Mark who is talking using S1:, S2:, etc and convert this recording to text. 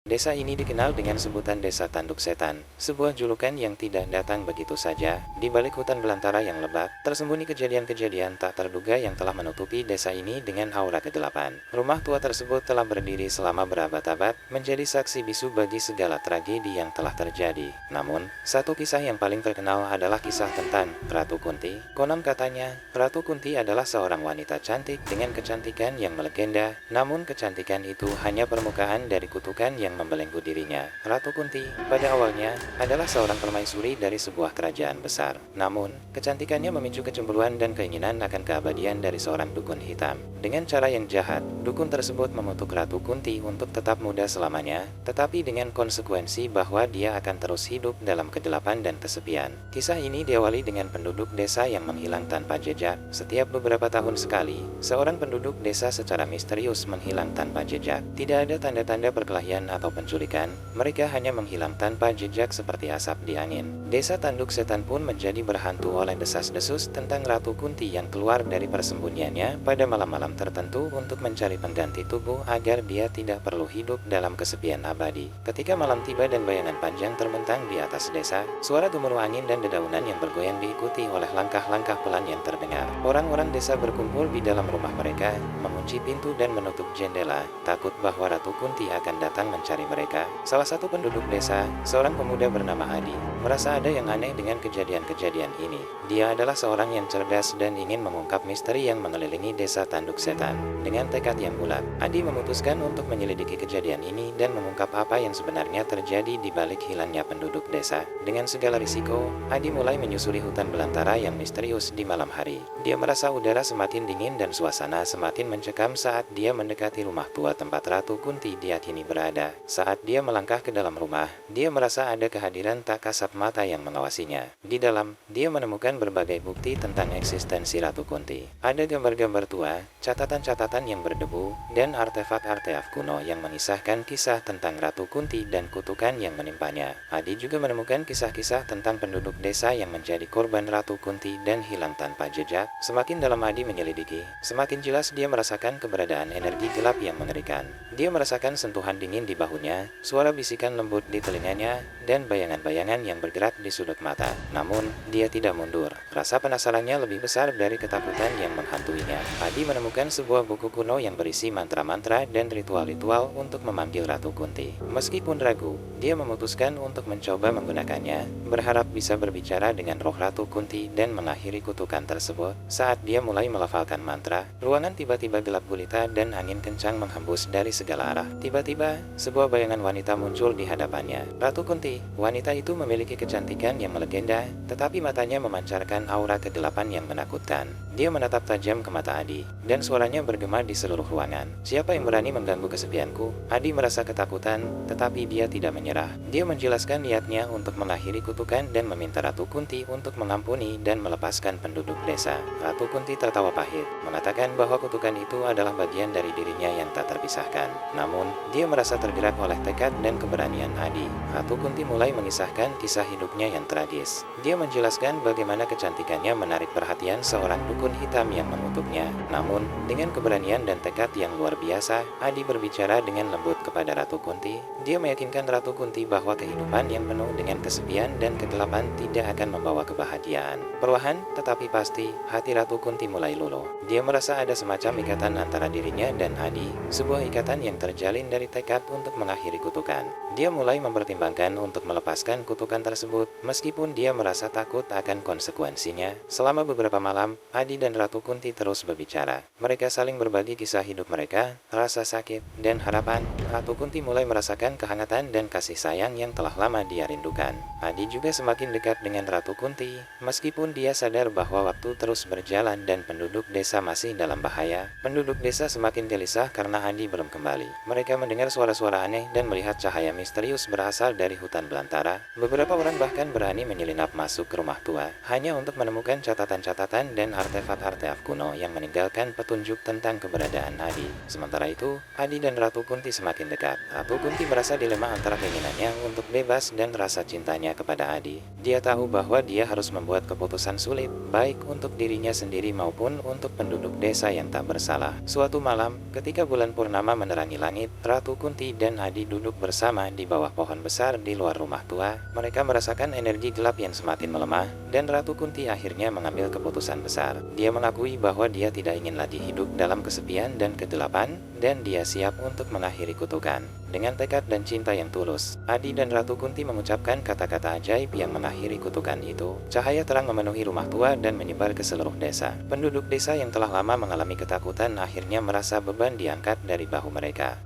S1: Desa ini dikenal dengan sebutan Desa Tanduk Setan, sebuah julukan yang tidak datang begitu saja. Di balik hutan belantara yang lebat, tersembunyi kejadian-kejadian tak terduga yang telah menutupi desa ini dengan aura kegelapan. Rumah tua tersebut telah berdiri selama berabad-abad, menjadi saksi bisu bagi segala tragedi yang telah terjadi. Namun, satu kisah yang paling terkenal adalah kisah tentang Ratu Kunti. Konon katanya, Ratu Kunti adalah seorang wanita cantik dengan kecantikan yang melegenda, namun kecantikan itu hanya permukaan dari kutukan yang membelenggu dirinya. Ratu Kunti, pada awalnya, adalah seorang permaisuri dari sebuah kerajaan besar. Namun, kecantikannya memicu kecemburuan dan keinginan akan keabadian dari seorang dukun hitam. Dengan cara yang jahat, dukun tersebut mengutuk Ratu Kunti untuk tetap muda selamanya, tetapi dengan konsekuensi bahwa dia akan terus hidup dalam kegelapan dan kesepian. Kisah ini diawali dengan penduduk desa yang menghilang tanpa jejak. Setiap beberapa tahun sekali, seorang penduduk desa secara misterius menghilang tanpa jejak. Tidak ada tanda-tanda perkelahian atau penculikan, mereka hanya menghilang tanpa jejak seperti asap di angin. Desa Tanduk Setan pun menjadi berhantu oleh desas-desus tentang Ratu Kunti yang keluar dari persembunyiannya pada malam-malam tertentu untuk mencari pengganti tubuh agar dia tidak perlu hidup dalam kesepian abadi. Ketika malam tiba dan bayangan panjang terbentang di atas desa, suara gemuruh angin dan dedaunan yang bergoyang diikuti oleh langkah-langkah pelan yang terdengar. Orang-orang desa berkumpul di dalam rumah mereka, mengunci pintu dan menutup jendela, takut bahwa Ratu Kunti akan datang mencari mereka. Salah satu penduduk desa, seorang pemuda bernama Adi, merasa ada yang aneh dengan kejadian-kejadian ini. Dia adalah seorang yang cerdas dan ingin mengungkap misteri yang mengelilingi desa Tanduk Setan. Dengan tekad yang bulat, Adi memutuskan untuk menyelidiki kejadian ini dan mengungkap apa yang sebenarnya terjadi di balik hilangnya penduduk desa. Dengan segala risiko, Adi mulai menyusuri hutan belantara yang misterius di malam hari. Dia merasa udara semakin dingin dan suasana semakin mencekam saat dia mendekati rumah tua tempat Ratu Kunti diyakini berada. Saat dia melangkah ke dalam rumah, dia merasa ada kehadiran tak kasat mata yang mengawasinya. Di dalam, dia menemukan berbagai bukti tentang eksistensi Ratu Kunti. Ada gambar-gambar tua, catatan-catatan yang berdebu, dan artefak-artefak kuno yang mengisahkan kisah tentang Ratu Kunti dan kutukan yang menimpanya. Adi juga menemukan kisah-kisah tentang penduduk desa yang menjadi korban Ratu Kunti dan hilang tanpa jejak. Semakin dalam Adi menyelidiki, semakin jelas dia merasakan keberadaan energi gelap yang mengerikan. Dia merasakan sentuhan dingin di bahunya, suara bisikan lembut di telinganya, dan bayangan-bayangan yang bergerak di sudut mata. Namun, dia tidak mundur. Rasa penasarannya lebih besar dari ketakutan yang menghantuinya. Adi menemukan sebuah buku kuno yang berisi mantra-mantra dan ritual-ritual untuk memanggil Ratu Kunti. Meskipun ragu, dia memutuskan untuk mencoba menggunakannya, berharap bisa berbicara dengan roh Ratu Kunti dan mengakhiri kutukan tersebut. Saat dia mulai melafalkan mantra, ruangan tiba-tiba gelap gulita dan angin kencang menghembus dari segala arah. Tiba-tiba, sebuah bayangan wanita muncul di hadapannya. Ratu Kunti, wanita itu memiliki kecantikan yang melegenda, tetapi matanya memancarkan aura kegelapan yang menakutkan. Dia menatap tajam ke mata Adi, dan suaranya bergema di seluruh ruangan. Siapa yang berani mengganggu kesepianku? Adi merasa ketakutan, tetapi dia tidak menyerah. Dia menjelaskan niatnya untuk mengakhiri kutukan dan meminta Ratu Kunti untuk mengampuni dan melepaskan penduduk desa. Ratu Kunti tertawa pahit, mengatakan bahwa kutukan itu adalah bagian dari dirinya yang tak terpisahkan. Namun, dia merasa tergerak oleh tekad dan keberanian Adi. Ratu Kunti mulai mengisahkan kisah hidupnya yang tragis. Dia menjelaskan bagaimana kecantikannya menarik perhatian seorang dukun hitam yang mengutuknya. Namun, dengan keberanian dan tekad yang luar biasa, Adi berbicara dengan lembut kepada Ratu Kunti. Dia meyakinkan Ratu Kunti bahwa kehidupan yang penuh dengan kesepian dan kegelapan tidak akan membawa kebahagiaan. Perlahan, tetapi pasti, hati Ratu Kunti mulai luluh. Dia merasa ada semacam ikatan antara dirinya dan Adi, sebuah ikatan yang terjalin dari tekad untuk mengakhiri kutukan. Dia mulai mempertimbangkan untuk melepaskan kutukan tersebut, meskipun dia merasa takut akan konsekuensinya. Selama beberapa malam, Adi dan Ratu Kunti terus berbicara. Mereka saling berbagi kisah hidup mereka, rasa sakit, dan harapan. Ratu Kunti mulai merasakan kehangatan dan kasih sayang yang telah lama dia rindukan. Adi juga semakin dekat dengan Ratu Kunti, meskipun dia sadar bahwa waktu terus berjalan dan penduduk desa masih dalam bahaya. Penduduk desa semakin gelisah karena Adi belum kembali. Mereka mendengar suara-suara aneh dan melihat cahaya misterius berasal dari hutan belantara. Beberapa orang bahkan berani menyelinap masuk ke rumah tua, hanya untuk menemukan catatan-catatan dan artefak-artefak kuno yang meninggalkan petunjuk tentang keberadaan Adi. Sementara itu, Adi dan Ratu Kunti semakin dekat. Ratu Kunti merasa dilema antara keinginannya untuk bebas dan rasa cintanya kepada Adi. Dia tahu bahwa dia harus membuat keputusan sulit, baik untuk dirinya sendiri maupun untuk penduduk desa yang tak bersalah. Suatu malam, ketika bulan purnama menerangi langit, Ratu Kunti dan dan Adi duduk bersama di bawah pohon besar di luar rumah tua. Mereka merasakan energi gelap yang semakin melemah, dan Ratu Kunti akhirnya mengambil keputusan besar. Dia mengakui bahwa dia tidak ingin lagi hidup dalam kesepian dan kegelapan, dan dia siap untuk mengakhiri kutukan. Dengan tekad dan cinta yang tulus, Adi dan Ratu Kunti mengucapkan kata-kata ajaib yang mengakhiri kutukan itu. Cahaya terang memenuhi rumah tua dan menyebar ke seluruh desa. Penduduk desa yang telah lama mengalami ketakutan akhirnya merasa beban diangkat dari bahu mereka.